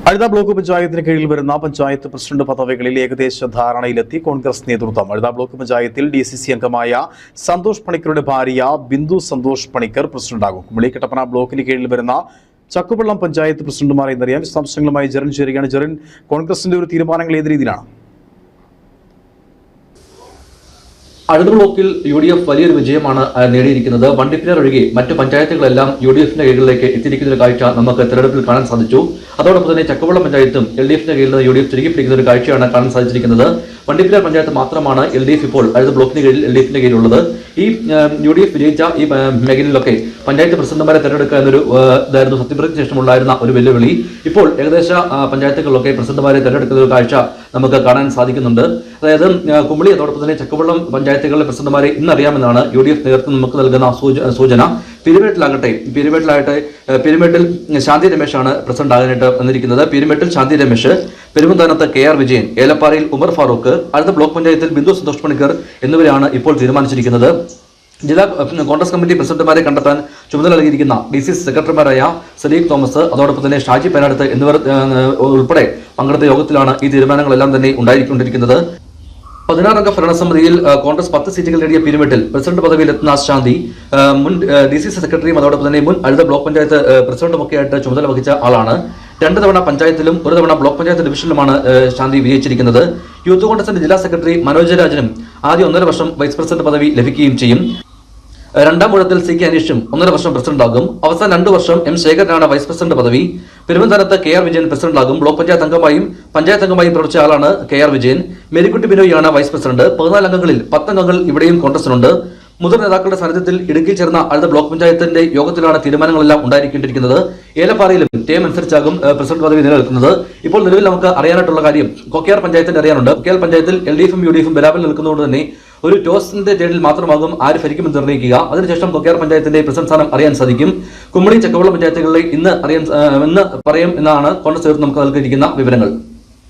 അഴുത block പഞ്ചായത്തിന് കീഴിൽ വരുന്ന പഞ്ചായത്ത് പ്രസിഡന്റ് പദവികളിൽ ഏകദേശ ധാരണയിലെത്തി കോൺഗ്രസ് നേതൃത്വം. അഴുത ബ്ലോക്ക് പഞ്ചായത്തിൽ DCC അംഗമായ സന്തോഷ് പണിക്കരുടെ ഭാര്യ ബിന്ദു സന്തോഷ് പണിക്കർ പ്രസിഡന്റാകും. കുമളി കട്ടപ്പന ബ്ലോക്കിന് കീഴിൽ വരുന്ന ചക്കുവള്ളം പഞ്ചായത്ത് പ്രസിഡന്റുമാരെ എന്നറിയാം. വിശദാംശങ്ങളുമായി ജെറിൻ ചേരുകയാണ്. ജെറിൻ, കോൺഗ്രസിന്റെ ഒരു തീരുമാനങ്ങൾ ഏത് രീതിയിലാണ്? അഴുത ബ്ലോക്കിൽ UDF വലിയൊരു വിജയമാണ് നേടിയിരിക്കുന്നത്. വണ്ടിപ്പെരിയാർ ഒഴികെ മറ്റ് പഞ്ചായത്തുകളെല്ലാം UDFന്റെ കീഴിലേക്ക് എത്തിയിരിക്കുന്ന ഒരു കാഴ്ച നമുക്ക് തെരഞ്ഞെടുപ്പിൽ കാണാൻ സാധിച്ചു. അതോടൊപ്പം തന്നെ ചക്കുവള്ളം പഞ്ചായത്തും LDFന്റെ കീഴിൽ UDF ചുരുക്കി പിടിക്കുന്ന ഒരു കാഴ്ചയാണ് കാണാൻ സാധിച്ചിരിക്കുന്നത്. വണ്ടിപ്പെരിയാർ പഞ്ചായത്ത് മാത്രമാണ് LDF ഇപ്പോൾ അഴുത ബ്ലോക്കിന് കീഴിൽ LDFന്റെ കീഴിലുള്ളത്. ഈ UDF വിജയിച്ച ഈ മേഖലയിലൊക്കെ പഞ്ചായത്ത് പ്രസിഡന്റുമാരെ തെരഞ്ഞെടുക്കുക എന്നൊരു ഇതായിരുന്നു സത്യപ്രതിജ്ഞയ്ക്ക് ശേഷമുണ്ടായിരുന്ന ഒരു വെല്ലുവിളി. ഇപ്പോൾ ഏകദേശ പഞ്ചായത്തുകളിലൊക്കെ പ്രസിഡന്റുമാരെ തെരഞ്ഞെടുക്കുന്ന ഒരു കാഴ്ച നമുക്ക് കാണാൻ സാധിക്കുന്നുണ്ട്. അതായത് കുമളി അതോടൊപ്പം തന്നെ ചക്കുവള്ളം പഞ്ചായത്തുകളിലെ പ്രസിഡന്റുമാരെ ഇന്നറിയാമെന്നാണ് UDF നേതൃത്വം നമുക്ക് നൽകുന്ന സൂചന. പീരുമേട്ടിൽ ശാന്തി രമേശാണ് പ്രസിഡന്റ് ആകാനായിട്ട് വന്നിരിക്കുന്നത്. പീരുമേട്ടിൽ ശാന്തി രമേശ്, പെരുമന്താനത്ത് KR വിജയൻ, ഏലപ്പാറയിൽ ഉമർ ഫാറൂഖ്, അടുത്ത ബ്ലോക്ക് പഞ്ചായത്തിൽ ബിന്ദു സന്തോഷ് പണിക്കർ എന്നിവരാണ് ഇപ്പോൾ തീരുമാനിച്ചിരിക്കുന്നത്. ജില്ലാ കോൺഗ്രസ് കമ്മിറ്റി പ്രസിഡന്റുമാരെ കണ്ടെത്താൻ ചുമതല നൽകിയിരിക്കുന്ന DCC സെക്രട്ടറിമാരായ സലീം തോമസ്, അതോടൊപ്പം തന്നെ ഷാജി പേനാടത്ത് എന്നിവർ ഉൾപ്പെടെ പങ്കെടുത്ത യോഗത്തിലാണ് ഈ തീരുമാനങ്ങളെല്ലാം തന്നെ ഉണ്ടായിക്കൊണ്ടിരിക്കുന്നത്. 16-അംഗ ഭരണസമിതിയിൽ കോൺഗ്രസ് 10 സീറ്റുകൾ നേടിയ പീരുമേട്ടിൽ പ്രസിഡന്റ് പദവിയിലെത്തുന്ന ശാന്തി മുൻ DCC സെക്രട്ടറിയും അതോടൊപ്പം തന്നെ മുൻ അഴുത ബ്ലോക്ക് പഞ്ചായത്ത് പ്രസിഡന്റുമൊക്കെയായിട്ട് ചുമതല വഹിച്ച ആളാണ്. 2 തവണ പഞ്ചായത്തിലും 1 തവണ ബ്ലോക്ക് പഞ്ചായത്ത് ഡിവിഷനിലുമാണ് ശാന്തി വിജയിച്ചിരിക്കുന്നത്. യൂത്ത് കോൺഗ്രസിന്റെ ജില്ലാ സെക്രട്ടറി മനോജ് രാജനും ആദ്യ 1.5 വർഷം വൈസ് പ്രസിഡന്റ് പദവി ലഭിക്കുകയും ചെയ്യും. 2ാം ഊഴത്തിൽ CK അനീഷും 1.5 വർഷം പ്രസിഡന്റാകും. അവസാന 2 വർഷം M ശേഖരനാണ് വൈസ് പ്രസിഡന്റ് പദവി. പെരുമന്താനത്ത് KR വിജയൻ പ്രസിഡന്റാകും. ബ്ലോക്ക് പഞ്ചായത്ത് അംഗമായും പ്രവർത്തിച്ച ആളാണ് KR വിജയൻ. മേരിക്കുട്ടി ബിനോയിയാണ് വൈസ് പ്രസിഡന്റ്. 14 അംഗങ്ങളിൽ 10 അംഗങ്ങൾ ഇവിടെയും കോൺഗ്രസിനുണ്ട്. മുതിർന്ന നേതാക്കളുടെ സാന്നിധ്യത്തിൽ ഇടുക്കിയിൽ ചേർന്ന അടുത്ത ബ്ലോക്ക് പഞ്ചായത്തിന്റെ യോഗത്തിലാണ് തീരുമാനങ്ങളെല്ലാം ഉണ്ടായിരിക്കേണ്ടിയിരിക്കുന്നത്. ഏലപ്പാറയിലും ടേം അനുസരിച്ചാകും പ്രസിഡന്റ് പദവി നിലനിൽക്കുന്നത്. ഇപ്പോൾ നിലവിൽ നമുക്ക് അറിയാനായിട്ടുള്ള കാര്യം കൊക്കയാർ പഞ്ചായത്തിന്റെ അറിയാനുണ്ട്. കൊക്കയാർ പഞ്ചായത്തിൽ LDFും UDFും ബരാബറിൽ നിൽക്കുന്നതുകൊണ്ട് തന്നെ ഒരു ടോസിന്റെ ടേണിൽ മാത്രമാകും ആര് ഭരിക്കുമെന്ന് നിർണ്ണയിക്കുക. അതിനുശേഷം കൊക്കയാർ പഞ്ചായത്തിന്റെ പ്രസിഡന്റ് സ്ഥാനം അറിയാൻ സാധിക്കും. കുമളി ചക്കുവള്ളം പഞ്ചായത്തുകളിലെ ഇന്ന് പറയാം എന്നാണ് കോൺഗ്രസ് നേതൃത്വം നമുക്ക് നൽകിയിരിക്കുന്ന വിവരങ്ങൾ.